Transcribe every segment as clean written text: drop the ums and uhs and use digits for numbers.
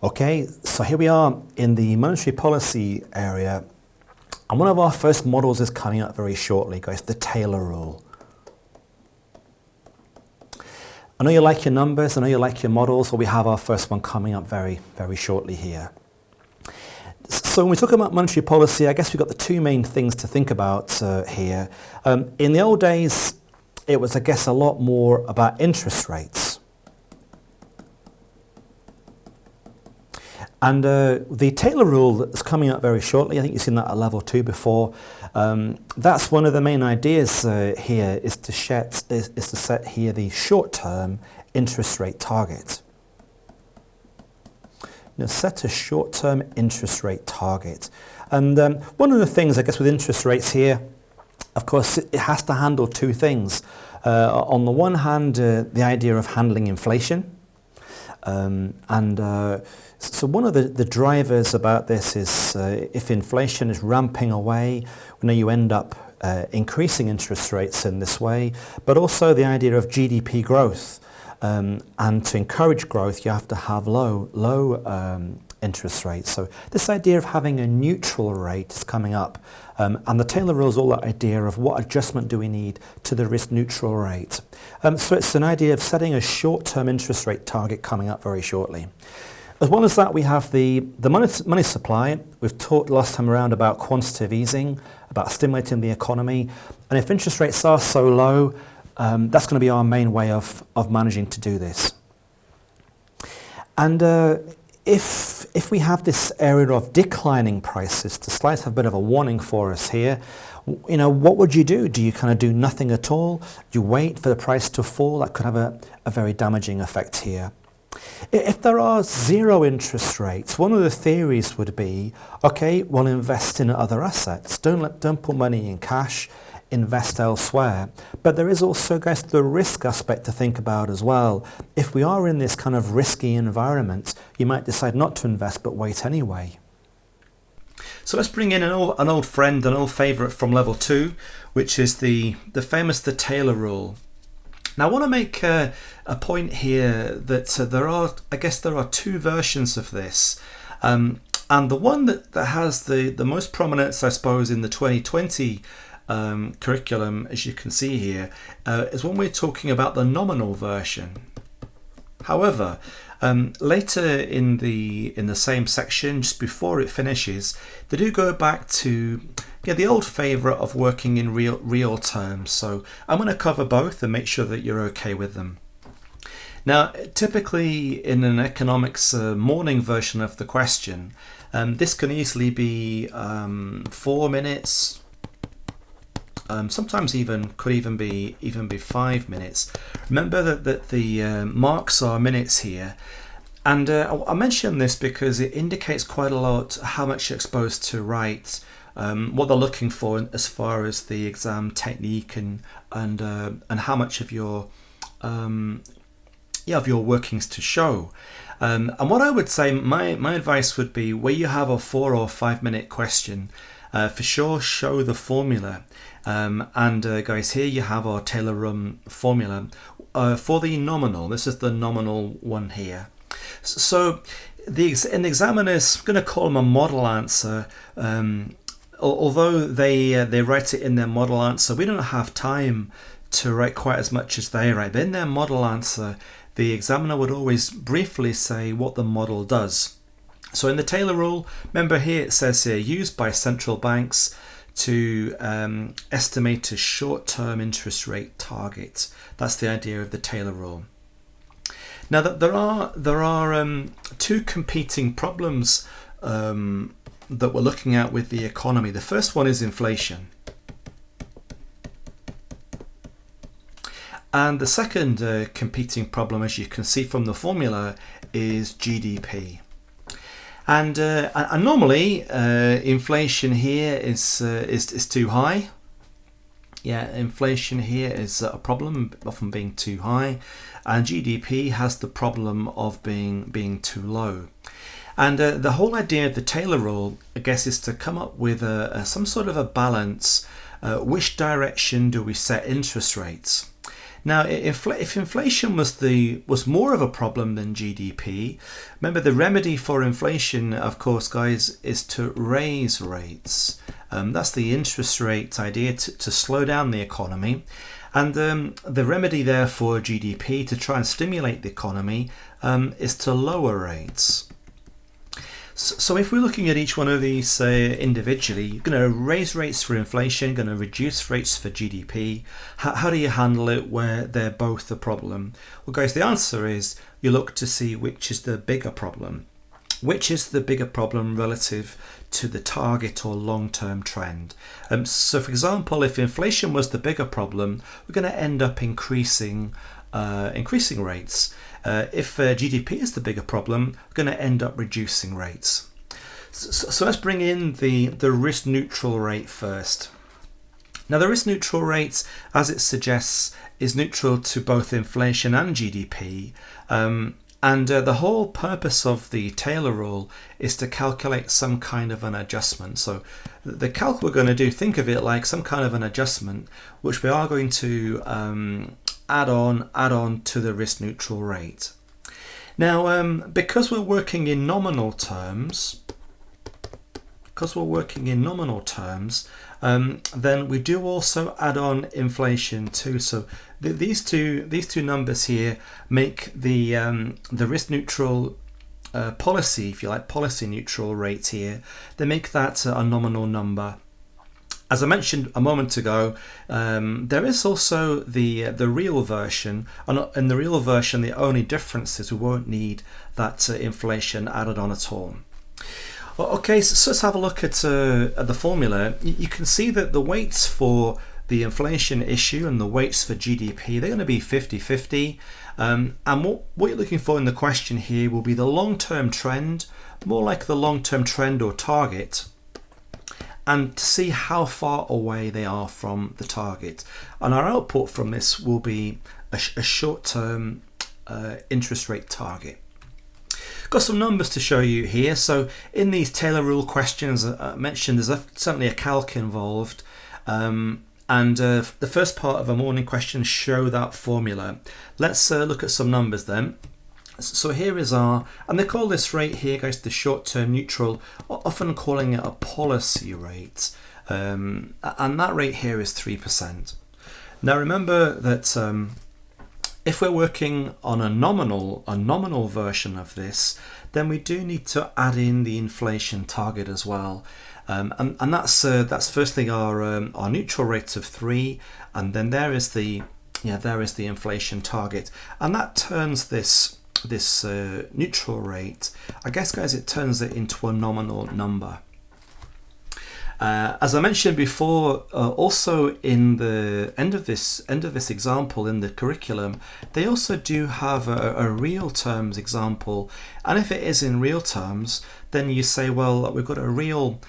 Okay, so here we are in the monetary policy area, and one of our first models is coming up very shortly, guys, the Taylor rule. I know you like your numbers, I know you like your models, so we have our first one coming up very, very shortly here. So when we talk about monetary policy, I guess we've got the two main things to think about here. In the old days, it was, I guess, a lot more about interest rates. And the Taylor rule that's coming up very shortly, I think you've seen that at level 2 before, that's one of the main ideas here is to set here the short-term interest rate target. Now, set a short-term interest rate target. And one of the things, I guess, with interest rates here, of course, it has to handle two things. On the one hand, the idea of handling inflation. So one of the drivers about this is if inflation is ramping away, you end up increasing interest rates in this way, but also the idea of GDP growth. And to encourage growth, you have to have low interest rates. So this idea of having a neutral rate is coming up. And the Taylor rule is all that idea of what adjustment do we need to the risk neutral rate. So it's an idea of setting a short-term interest rate target coming up very shortly. As well as that, we have the money supply. We've talked last time around about quantitative easing, about stimulating the economy. And if interest rates are so low, that's going to be our main way of managing to do this. And if we have this area of declining prices, the slides have a bit of a warning for us here. What would you do? Do you kind of do nothing at all? You wait for the price to fall? That could have a very damaging effect here. If there are zero interest rates, one of the theories would be, okay, well, invest in other assets. Don't put money in cash, invest elsewhere. But there is also, guys, the risk aspect to think about as well. If we are in this kind of risky environment, you might decide not to invest but wait anyway. So let's bring in an old friend, an old favourite from level 2, which is the famous Taylor rule. Now I want to make a point here that there are two versions of this. And the one that has the most prominence, I suppose, in the 2020 curriculum, as you can see here, is when we're talking about the nominal version. However, later in the same section, just before it finishes, they do go back to the old favourite of working in real terms. So I'm going to cover both and make sure that you're okay with them. Now, typically in an economics morning version of the question, this can easily be 4 minutes. Sometimes could even be 5 minutes. Remember that the marks are minutes here, and I mention this because it indicates quite a lot how much you're exposed to write, what they're looking for as far as the exam technique and how much of your workings to show. And what I would say, my advice would be, where you have a 4 or 5 minute question, for sure show the formula. Guys, here you have our Taylor formula for the nominal. This is the nominal one here. So in the examiner's going to call them a model answer. Although they write it in their model answer, we don't have time to write quite as much as they write. But in their model answer, the examiner would always briefly say what the model does. So in the Taylor rule, remember here it says here, used by central banks to estimate a short-term interest rate target. That's the idea of the Taylor rule. Now that there are two competing problems that we're looking at with the economy. The first one is inflation. And the second competing problem, as you can see from the formula, is GDP. And normally inflation here is too high. Yeah, inflation here is a problem, often being too high, and GDP has the problem of being too low. And the whole idea of the Taylor rule, I guess, is to come up with some sort of a balance. Which direction do we set interest rates? Now, if inflation was more of a problem than GDP, remember the remedy for inflation, of course, guys, is to raise rates. That's the interest rate idea, to slow down the economy. And the remedy there for GDP, to try and stimulate the economy, is to lower rates. So if we're looking at each one of these individually, you're going to raise rates for inflation, going to reduce rates for GDP. How do you handle it where they're both a problem? Well, guys, the answer is you look to see which is the bigger problem. Which is the bigger problem relative to the target or long-term trend? So, for example, if inflation was the bigger problem, we're going to end up increasing rates. If GDP is the bigger problem, we're going to end up reducing rates. So let's bring in the risk neutral rate first. Now, the risk neutral rate, as it suggests, is neutral to both inflation and GDP. And the whole purpose of the Taylor rule is to calculate some kind of an adjustment. So the calc we're going to do, think of it like some kind of an adjustment, which we are going to add on to the risk neutral rate. Now, because we're working in nominal terms, then we do also add on inflation too. So these two numbers here make the risk neutral policy, if you like, policy neutral rate here. They make that a nominal number. As I mentioned a moment ago, there is also the real version, and in the real version, the only difference is we won't need that inflation added on at all. Okay, so let's have a look at the formula. You can see that the weights for the inflation issue and the weights for GDP, they're going to be 50-50. And what you're looking for in the question here will be the long-term trend, more like the long-term trend or target, and to see how far away they are from the target. And our output from this will be a short-term interest rate target. Got some numbers to show you here. So in these Taylor rule questions I mentioned, there's certainly a calc involved. And the first part of a morning question show that formula. Let's look at some numbers then. So here is our, and they call this rate here, guys, the short-term neutral, often calling it a policy rate. And that rate here is 3%. Now remember that if we're working on a nominal version of this, then we do need to add in the inflation target as well. And that's firstly our neutral rate of 3, and then there is the inflation target, and that turns this neutral rate, I guess, guys, it turns it into a nominal number. As I mentioned before, also in the end of this example in the curriculum, they also do have a real terms example. And if it is in real terms, then you say, well, we've got a real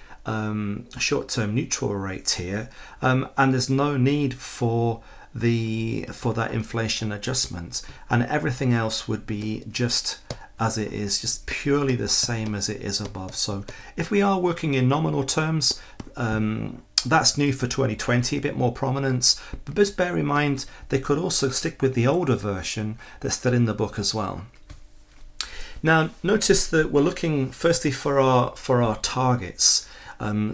short-term neutral rate here, and there's no need for that inflation adjustment, and everything else would be just as it is, just purely the same as it is above. So if we are working in nominal terms, that's new for 2020, a bit more prominence, but just bear in mind they could also stick with the older version that's still in the book as well. Now notice that we're looking firstly for our targets.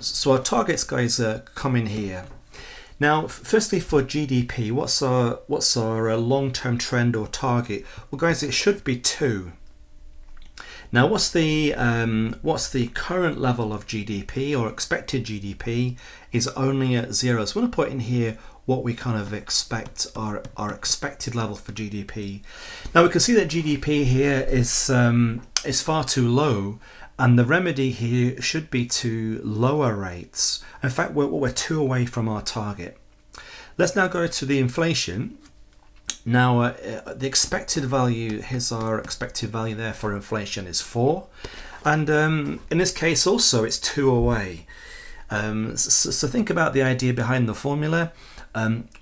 So our targets, guys, come in here. Now, firstly for GDP, what's our long-term trend or target? Well, guys, it should be 2. Now, what's the current level of GDP or expected GDP is only at 0. So I'm going to put in here what we kind of expect our expected level for GDP. Now we can see that GDP here is far too low, and the remedy here should be to lower rates. In fact, we're 2 away from our target. Let's now go to the inflation. Now, the expected value, here's our expected value there for inflation is 4. And in this case also, it's 2 away. So think about the idea behind the formula.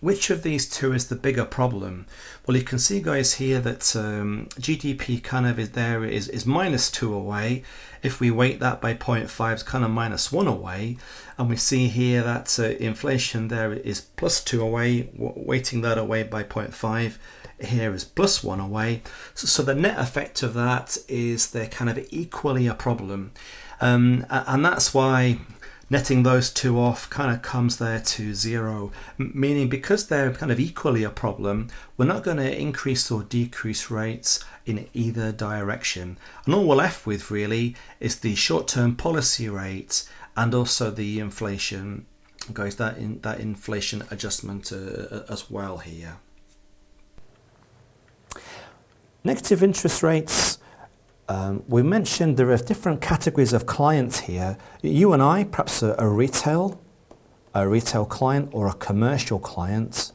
Which of these two is the bigger problem? Well, you can see, guys, here that GDP kind of is minus 2 away. If we weight that by 0.5, it's kind of minus 1 away. And we see here that inflation there is plus 2 away, weighting that away by 0.5. Here is plus 1 away. So the net effect of that is they're kind of equally a problem. And that's why netting those two off kind of comes there to 0, meaning because they're kind of equally a problem, we're not going to increase or decrease rates in either direction. And all we're left with really is the short-term policy rate and also the inflation, guys, that inflation adjustment as well here. Negative interest rates. We mentioned there are different categories of clients here. You and I, perhaps a retail client or a commercial client,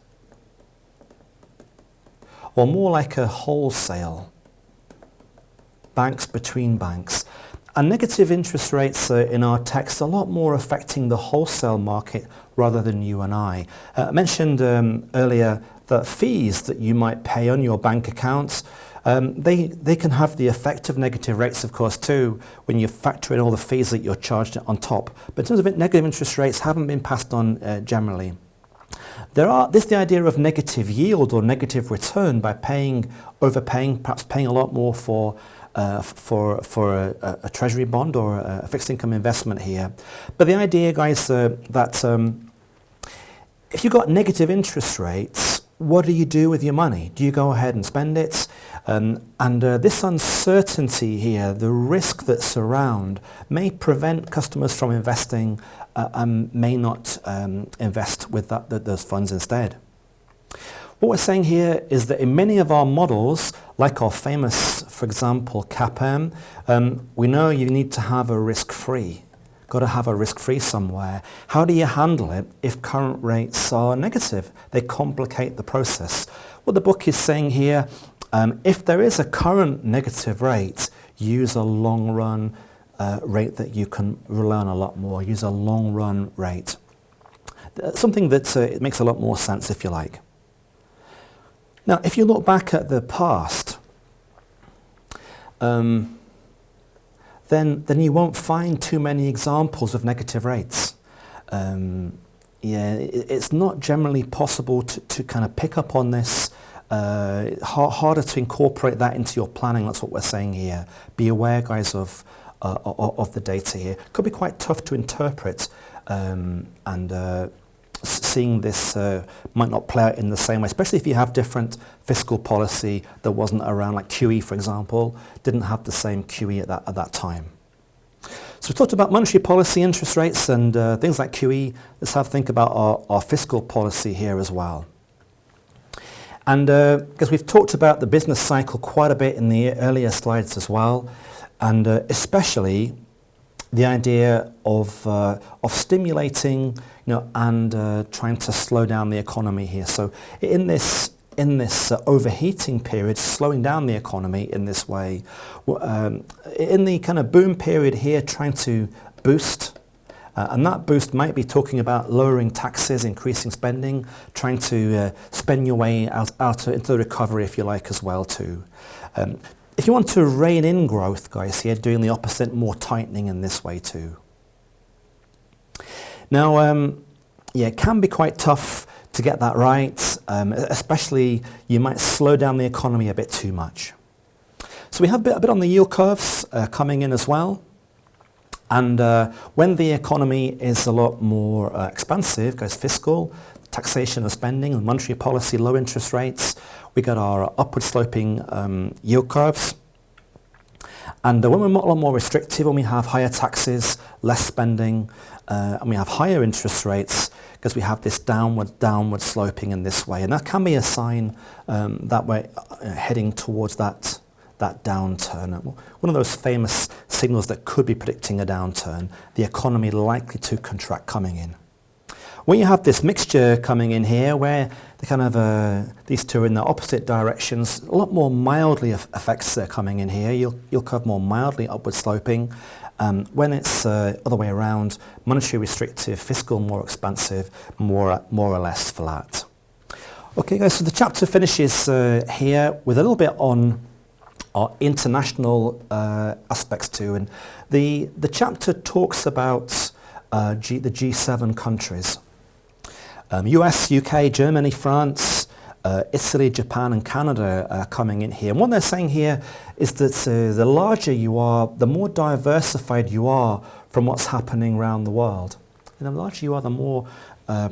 or more like a wholesale, banks between banks. And negative interest rates in our text are a lot more affecting the wholesale market rather than you and I. I mentioned earlier that fees that you might pay on your bank accounts, they can have the effect of negative rates, of course, too, when you factor in all the fees that you're charged on top. But in terms of it, negative interest rates haven't been passed on generally. This is the idea of negative yield or negative return by overpaying, perhaps paying a lot more for a treasury bond or a fixed income investment here. But the idea, guys, that if you've got negative interest rates, what do you do with your money? Do you go ahead and spend it? This uncertainty here, the risk that's around, may prevent customers from investing and may not invest with those funds instead. What we're saying here is that in many of our models, like our famous, for example, CAPM, we know you need to have a risk-free. Got to have a risk-free somewhere. How do you handle it if current rates are negative? They complicate the process. What the book is saying here, if there is a current negative rate, use a long-run rate that you can rely on a lot more. Use a long-run rate. Something that it makes a lot more sense, if you like. Now, if you look back at the past, then you won't find too many examples of negative rates. It's not generally possible to kind of pick up on this. Harder to incorporate that into your planning. That's what we're saying here. Be aware, guys, of the data here. Could be quite tough to interpret, seeing this might not play out in the same way, especially if you have different fiscal policy that wasn't around, like QE, for example, didn't have the same QE at that time. So we talked about monetary policy, interest rates, and things like QE. Let's have a think about our fiscal policy here as well. And because we've talked about the business cycle quite a bit in the earlier slides as well, and especially the idea of stimulating, and trying to slow down the economy here. So in this overheating period, slowing down the economy in this way, in the kind of boom period here, trying to boost, and that boost might be talking about lowering taxes, increasing spending, trying to spend your way out into the recovery, if you like, as well too. If you want to rein in growth, guys, here, doing the opposite, more tightening in this way too. Now, it can be quite tough to get that right, especially you might slow down the economy a bit too much. So we have a bit on the yield curves coming in as well. And when the economy is a lot more expansive, goes fiscal, taxation of spending, and monetary policy, low interest rates, we got our upward sloping yield curves. And when we're a lot more restrictive, when we have higher taxes, less spending, and we have higher interest rates, because we have this downward sloping in this way. And that can be a sign that we're heading towards that downturn. One of those famous signals that could be predicting a downturn, the economy likely to contract coming in. when you have this mixture coming in here where the kind of these two are in the opposite directions, a lot more mildly effects are coming in here. You'll curve more mildly upward sloping. When it's other way around, monetary restrictive, fiscal more expansive, more or less flat. Okay guys, so the chapter finishes here with a little bit on our international aspects too, and the chapter talks about the G7 countries. US, UK, Germany, France, Italy, Japan and Canada are coming in here. And what they're saying here is that the larger you are, the more diversified you are from what's happening around the world. And the larger you are, the more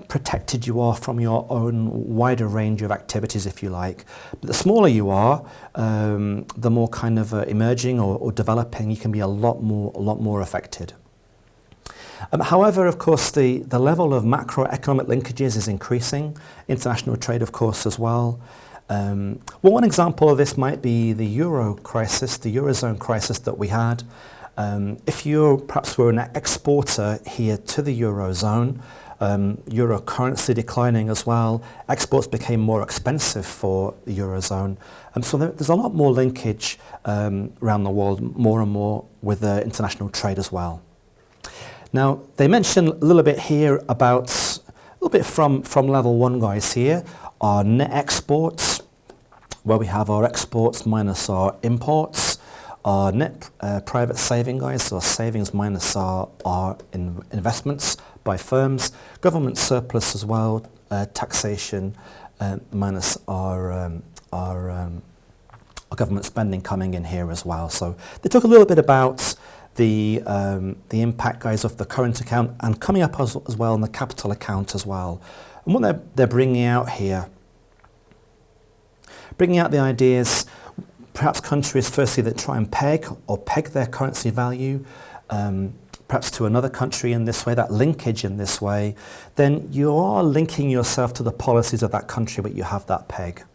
protected you are from your own wider range of activities, if you like. But the smaller you are, the more kind of emerging or developing, you can be a lot more affected. However, of course, the level of macroeconomic linkages is increasing. International trade, of course, as well. Well, one example of this might be the Euro crisis, the Eurozone crisis that we had. If you perhaps were an exporter here to the Eurozone, Euro currency declining as well, exports became more expensive for the Eurozone. So there's a lot more linkage around the world, more and more with international trade as well. Now, they mention a little bit here about, a little bit from level 1 guys here, our net exports, where we have our exports minus our imports, our net private saving guys, so savings minus our investments by firms, government surplus as well, taxation minus our government spending coming in here as well. So they talk a little bit about the impact guys of the current account and coming up as well in the capital account as well. And what they're bringing out here, bringing out the ideas, perhaps countries firstly that try and peg their currency value perhaps to another country in this way, that linkage in this way, then you are linking yourself to the policies of that country, but you have that peg.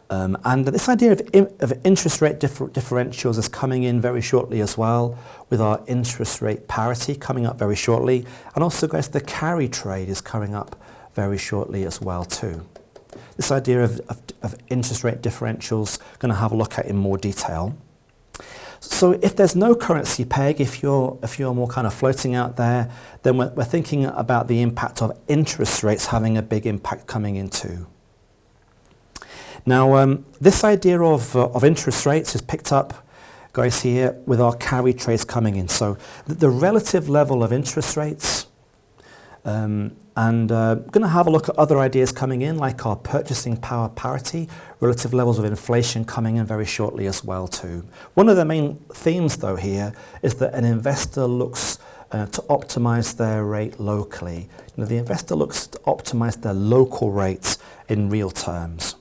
And this idea of interest rate differentials is coming in very shortly as well, with our interest rate parity coming up very shortly. And also, guys, the carry trade is coming up very shortly as well too. This idea of interest rate differentials, going to have a look at in more detail. So if there's no currency peg, if you're more kind of floating out there, then we're thinking about the impact of interest rates having a big impact coming in too. Now, this idea of interest rates is picked up, guys, here with our carry trades coming in. So the relative level of interest rates, and going to have a look at other ideas coming in, like our purchasing power parity, relative levels of inflation coming in very shortly as well too. One of the main themes, though, here is that an investor looks to optimize their rate locally. The investor looks to optimize their local rates in real terms.